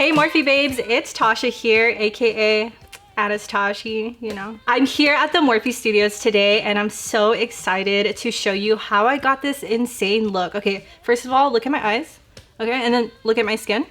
Hey Morphe babes, it's Tasha here, aka Anastashi, you know. I'm here at the Morphe Studios today and I'm so excited to show you how I got this insane look. Okay, first of all, look at my eyes. Okay, and then look at my skin.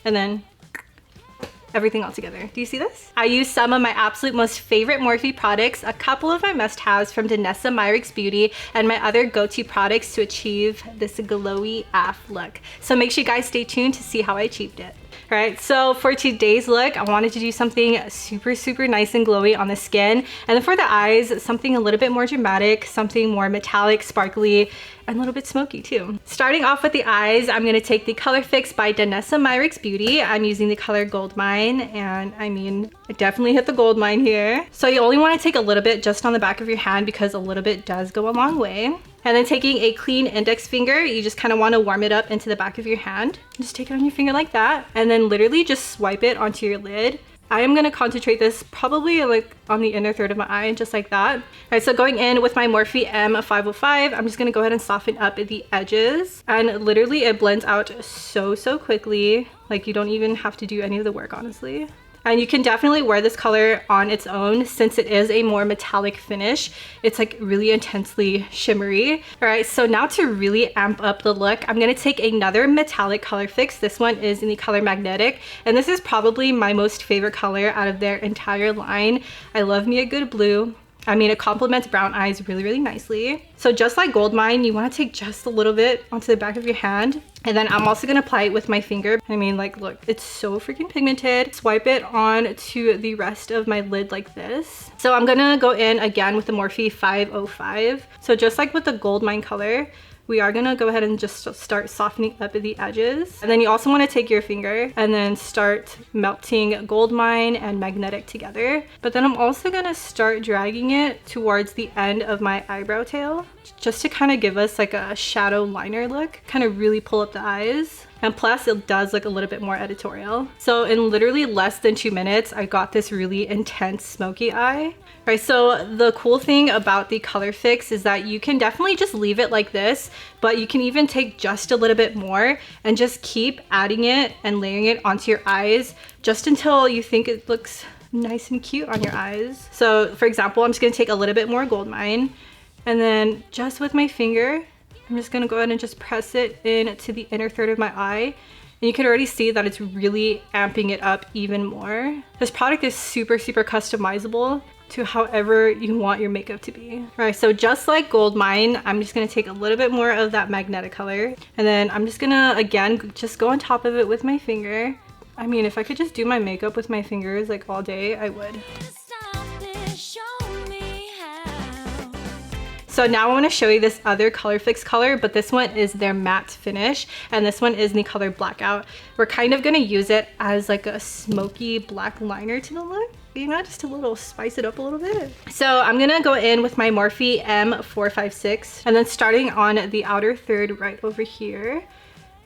And then everything all together. Do you see this? I use some of my absolute most favorite Morphe products, a couple of my must-haves from Danessa Myricks Beauty, and my other go-to products to achieve this glowy AF look. So make sure you guys stay tuned to see how I achieved it. All right, so for today's look, I wanted to do something super nice and glowy on the skin. And then for the eyes, something a little bit more dramatic, something more metallic, sparkly, and a little bit smoky too. Starting off with the eyes, I'm gonna take the Colorfix by Danessa Myricks Beauty. I'm using the color Gold Mine, and I mean, I definitely hit the gold mine here. So you only wanna take a little bit just on the back of your hand because a little bit does go a long way. And then taking a clean index finger, you just kind of want to warm it up into the back of your hand. Just take it on your finger like that, and then literally just swipe it onto your lid. I am going to concentrate this probably like on the inner third of my eye, just like that. All right, so going in with my Morphe M505, I'm just going to go ahead and soften up the edges. And literally it blends out so quickly. Like you don't even have to do any of the work, honestly. And you can definitely wear this color on its own since it is a more metallic finish. It's like really intensely shimmery. All right, so now to really amp up the look, I'm gonna take another metallic color fix. This one is in the color Magnetic, and this is probably my most favorite color out of their entire line. I love me a good blue. I mean, it complements brown eyes really nicely. So just like Gold Mine, you want to take just a little bit onto the back of your hand. And then I'm also going to apply it with my finger. I mean, like, look, it's so freaking pigmented. Swipe it on to the rest of my lid like this. So I'm going to go in again with the Morphe 505. So just like with the Gold Mine color, we are gonna go ahead and just start softening up the edges. And then you also want to take your finger and then start melting Gold Mine and Magnetic together. But then I'm also gonna start dragging it towards the end of my eyebrow tail, just to kind of give us like a shadow liner look, kind of really pull up the eyes. And plus it does look a little bit more editorial. So in literally less than 2 minutes, I got this really intense smoky eye. Right, so the cool thing about the Colorfix is that you can definitely just leave it like this, but you can even take just a little bit more and just keep adding it and layering it onto your eyes just until you think it looks nice and cute on your eyes. So for example, I'm just gonna take a little bit more Gold Mine, and then just with my finger, I'm just gonna go ahead and just press it into the inner third of my eye. And you can already see that it's really amping it up even more. This product is super customizable to however you want your makeup to be. All right, so just like Gold Mine, I'm just gonna take a little bit more of that Magnetic color. And then I'm just gonna, again, just go on top of it with my finger. I mean, if I could just do my makeup with my fingers like all day, I would. So now I want to show you this other Colorfix color, but this one is their matte finish, and this one is in the color Blackout. We're kind of going to use it as like a smoky black liner to the look, you know, just a little spice it up a little bit. So I'm going to go in with my Morphe M456, and then starting on the outer third right over here,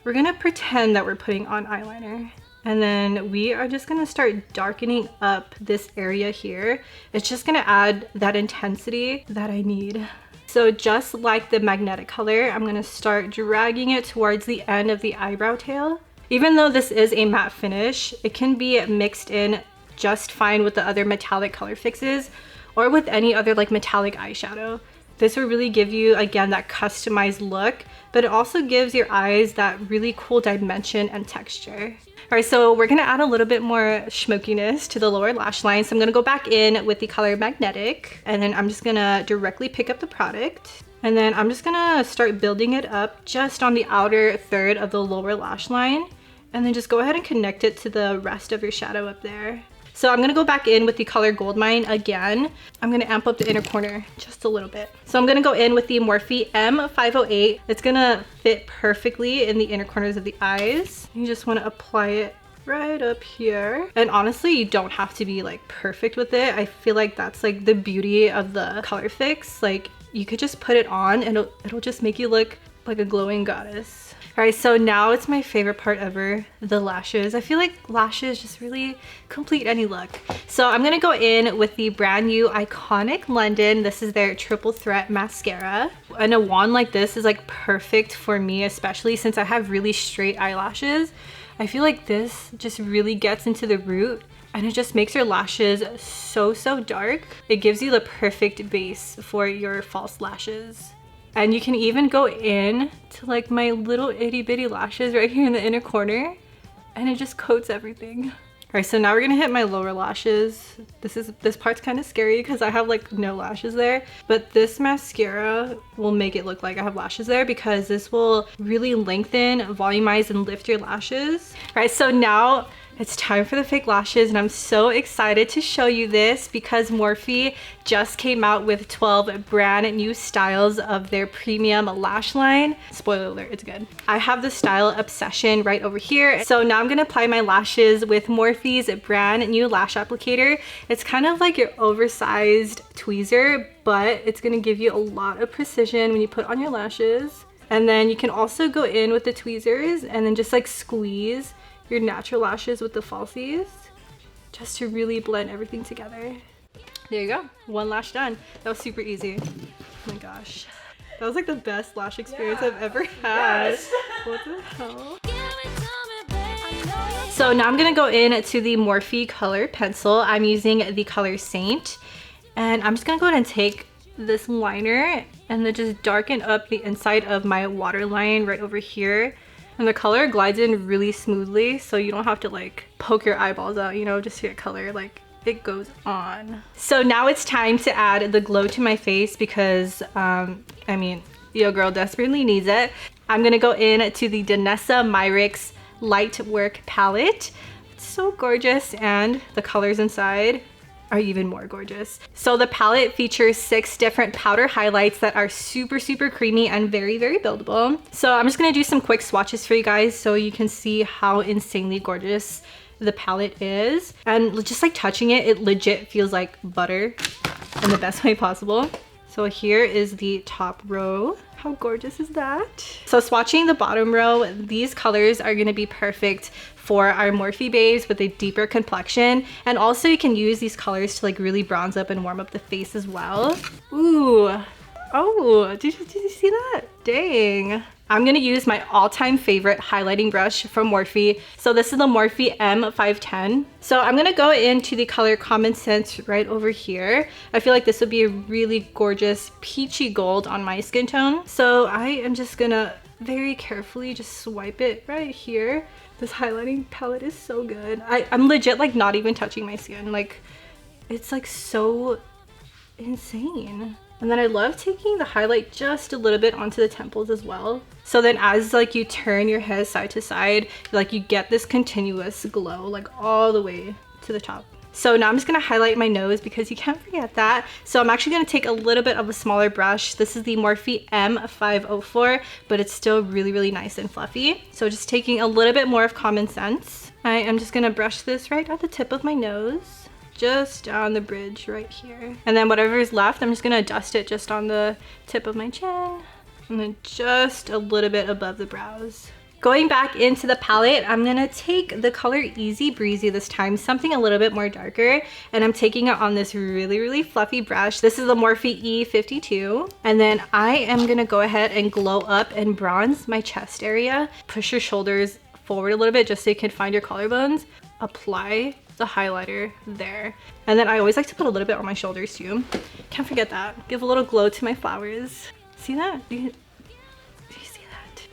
we're going to pretend that we're putting on eyeliner. And then we are just gonna start darkening up this area here. It's just gonna add that intensity that I need. So just like the Magnetic color, I'm gonna start dragging it towards the end of the eyebrow tail. Even though this is a matte finish, it can be mixed in just fine with the other metallic color fixes or with any other like metallic eyeshadow. This will really give you, again, that customized look, but it also gives your eyes that really cool dimension and texture. All right, so we're gonna add a little bit more smokiness to the lower lash line. So I'm gonna go back in with the color Magnetic, and then I'm just gonna directly pick up the product. And then I'm just gonna start building it up just on the outer third of the lower lash line, and then just go ahead and connect it to the rest of your shadow up there. So I'm gonna go back in with the color Gold Mine again. I'm gonna amp up the inner corner just a little bit. So I'm gonna go in with the Morphe M508. It's gonna fit perfectly in the inner corners of the eyes. You just wanna apply it right up here. And honestly, you don't have to be like perfect with it. I feel like that's like the beauty of the Colorfix. Like you could just put it on and it'll just make you look like a glowing goddess. All right, so now it's my favorite part ever, the lashes. I feel like lashes just really complete any look. So I'm gonna go in with the brand new Iconic London. This is their triple threat mascara. And a wand like this is like perfect for me, especially since I have really straight eyelashes. I feel like this just really gets into the root and it just makes your lashes so dark. It gives you the perfect base for your false lashes. And you can even go in to like my little itty bitty lashes right here in the inner corner, and it just coats everything. All right, so now we're gonna hit my lower lashes. This part's kind of scary because I have like no lashes there, but this mascara will make it look like I have lashes there because this will really lengthen, volumize, and lift your lashes. All right, so now it's time for the fake lashes, and I'm so excited to show you this because Morphe just came out with 12 brand new styles of their premium lash line. Spoiler alert, it's good. I have the style Obsession right over here. So now I'm gonna apply my lashes with Morphe's brand new lash applicator. It's kind of like your oversized tweezer, but it's gonna give you a lot of precision when you put on your lashes. And then you can also go in with the tweezers and then just like squeeze your natural lashes with the falsies just to really blend everything together. There you go, one lash done. That was super easy. Oh my gosh, that was like the best lash experience I've ever had. Yes. What the hell? So now I'm gonna go in to the Morphe color pencil. I'm using the color Saint, and I'm just gonna go ahead and take this liner and then just darken up the inside of my waterline right over here. And the color glides in really smoothly, so you don't have to like poke your eyeballs out, you know, just to get color. Like, it goes on. So now it's time to add the glow to my face because, I mean, your girl desperately needs it. I'm gonna go in to the Danessa Myricks Light Work palette. It's so gorgeous, and the colors inside are even more gorgeous. So the palette features 6 different powder highlights that are super creamy and very buildable. So I'm just gonna do some quick swatches for you guys so you can see how insanely gorgeous the palette is. And just like touching it, it legit feels like butter in the best way possible. So here is the top row. How gorgeous is that? So swatching the bottom row, these colors are gonna be perfect for our Morphe babes with a deeper complexion. And also you can use these colors to like really bronze up and warm up the face as well. Ooh, oh, did you see that? Dang. I'm gonna use my all-time favorite highlighting brush from Morphe. So this is the Morphe M510. So I'm gonna go into the color Common Sense right over here. I feel like this would be a really gorgeous peachy gold on my skin tone. So I am just gonna very carefully just swipe it right here. This highlighting palette is so good. I'm legit like not even touching my skin. Like, it's like so insane. And then I love taking the highlight just a little bit onto the temples as well. So then as like you turn your head side to side, like you get this continuous glow like all the way to the top. So now I'm just gonna highlight my nose because you can't forget that. So I'm actually gonna take a little bit of a smaller brush. This is the Morphe M504, but it's still really nice and fluffy. So just taking a little bit more of Common Sense. I am just gonna brush this right at the tip of my nose, just down the bridge right here. And then whatever is left, I'm just gonna dust it just on the tip of my chin and then just a little bit above the brows. Going back into the palette, I'm gonna take the color Easy Breezy this time, something a little bit more darker, and I'm taking it on this really fluffy brush. This is the Morphe E52, and then I am gonna go ahead and glow up and bronze my chest area. Push your shoulders forward a little bit just so you can find your collarbones. Apply the highlighter there, and then I always like to put a little bit on my shoulders too. Can't forget that. Give a little glow to my flowers. See that?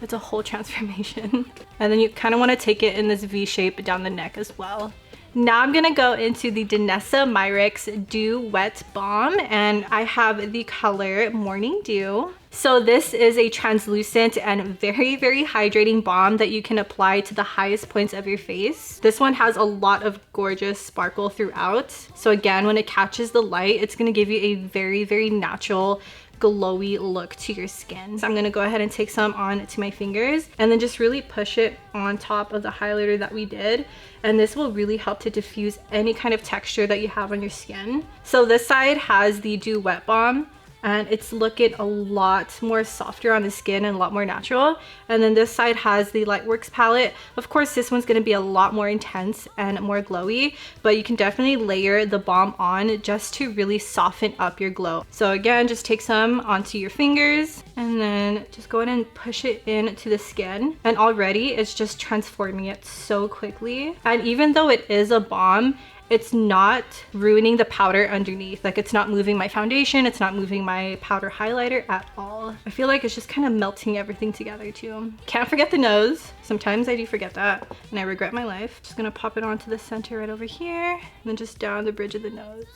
It's a whole transformation. And then you kind of want to take it in this V shape down the neck as well. Now I'm gonna go into the Danessa Myricks Dew Wet Balm, and I have the color Morning Dew. So this is a translucent and very hydrating balm that you can apply to the highest points of your face. This one has a lot of gorgeous sparkle throughout. So again, when it catches the light, it's gonna give you a very natural glowy look to your skin. So I'm gonna go ahead and take some on to my fingers and then just really push it on top of the highlighter that we did. And this will really help to diffuse any kind of texture that you have on your skin. So this side has the Dew Wet Balm, and it's looking a lot more softer on the skin and a lot more natural. And then this side has the Lightworks palette. Of course, this one's gonna be a lot more intense and more glowy, but you can definitely layer the balm on just to really soften up your glow. So again, just take some onto your fingers and then just go in and push it into the skin, and already it's just transforming it so quickly. And even though it is a balm, it's not ruining the powder underneath. Like, it's not moving my foundation, it's not moving my powder highlighter at all. I feel like it's just kind of melting everything together too. Can't forget the nose. Sometimes I do forget that and I regret my life. Just gonna pop it onto the center right over here, and then just down the bridge of the nose.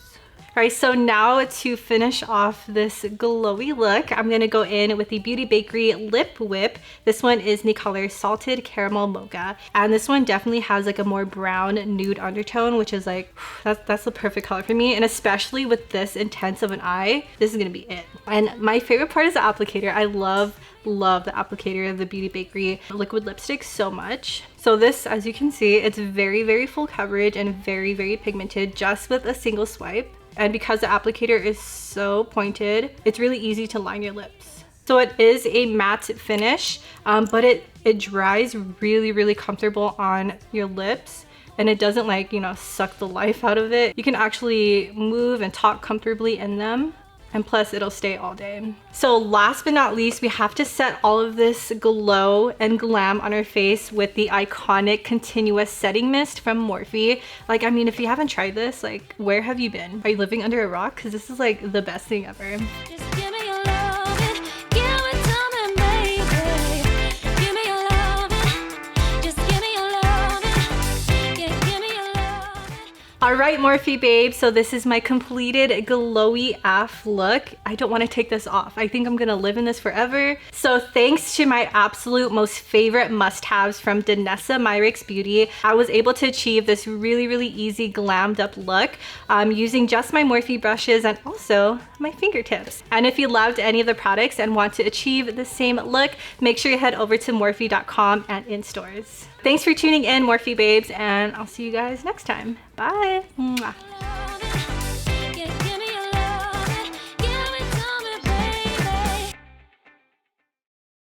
Alright, so now to finish off this glowy look, I'm going to go in with the Beauty Bakery Lip Whip. This one is in the color Salted Caramel Mocha. And this one definitely has like a more brown nude undertone, which is like, that's the perfect color for me. And especially with this intense of an eye, this is going to be it. And my favorite part is the applicator. I love the applicator of the Beauty Bakery liquid lipstick so much. So this, as you can see, it's very full coverage and very pigmented just with a single swipe. And because the applicator is so pointed, it's really easy to line your lips. So it is a matte finish, but it dries really comfortable on your lips. And it doesn't, like, you know, suck the life out of it. You can actually move and talk comfortably in them. And plus it'll stay all day. So last but not least, we have to set all of this glow and glam on our face with the iconic continuous setting mist from Morphe. Like, I mean, if you haven't tried this, like, where have you been? Are you living under a rock? Because this is like the best thing ever. Just give me your loving, give it to me, baby. Give me your loving, just give me your loving, yeah, give me your loving. All right, Morphe babes, so this is my completed glowy AF look. I don't want to take this off. I think I'm gonna live in this forever. So thanks to my absolute most favorite must-haves from Danessa Myricks Beauty, I was able to achieve this really easy glammed up look using just my Morphe brushes and also my fingertips. And if you loved any of the products and want to achieve the same look, make sure you head over to morphe.com and in stores. Thanks for tuning in, Morphe babes, and I'll see you guys next time. Bye. Mwah.